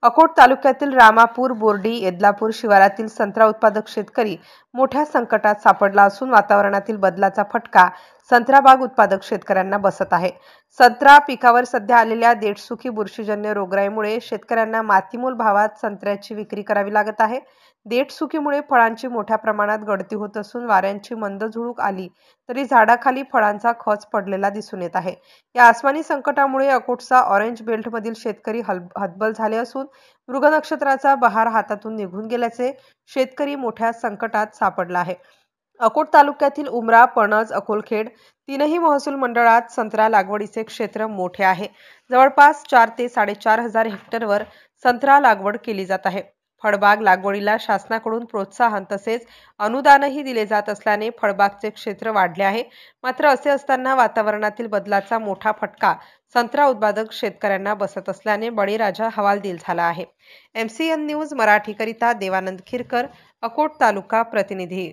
अकोट तालुक्यातील रामापूर, बोर्डी, येदलापूर शिवारातील संत्रा उत्पादक शेतकरी मोठ्या संकटात सापडला असून वातावरणातील बदलाचा फटका संत्रा बाग उत्पादक शेतकऱ्यांना बसत आहे। संत्रा पिकावर सध्या आलेल्या देठसुखी बुरशीजन्य रोगराईमुळे शेतकऱ्यांना मातीमोल भावात संत्र्याची विक्री करावी लागत आहे। देठसुखीमुळे फळांची मोठ्या प्रमाणात गळती होत असून वाऱ्यांची मंद झुळूक आली तरी झाडाखाली फळांचा खच पडलेला दिसून येत आहे। या आसमानी संकटामुळे अकोटचा ऑरेंज बेल्टमधील शेतकरी हतबल झाले असून मृग नक्षत्राचा बहार हातातून निघून गेल्याचे शेतकरी मोठ्या संकटात सापडला आहे। अकोट तालुक्यातील उमरा, पणज, अकोलखेड तीनही महसूल मंडळात संत्रा लागवडीचे क्षेत्र मोठे आहे। जवळपास 4 ते 4.5 हेक्टरवर संत्रा लागवड केली जात आहे। फळबाग लागवडीला शासनाकडून प्रोत्साहन तसेच अनुदानही दिले जात असल्याने फळबागचे क्षेत्र वाढले आहे। मात्र असे असताना वातावरणातील बदलाचा मोठा फटका संत्रा उत्पादक शेतकऱ्यांना बसत असल्याने बळीराजा हवालदिल झाला आहे। MCN न्यूज मराठीकरिता देवानंद खिरकर, अकोट तालुका प्रतिनिधी।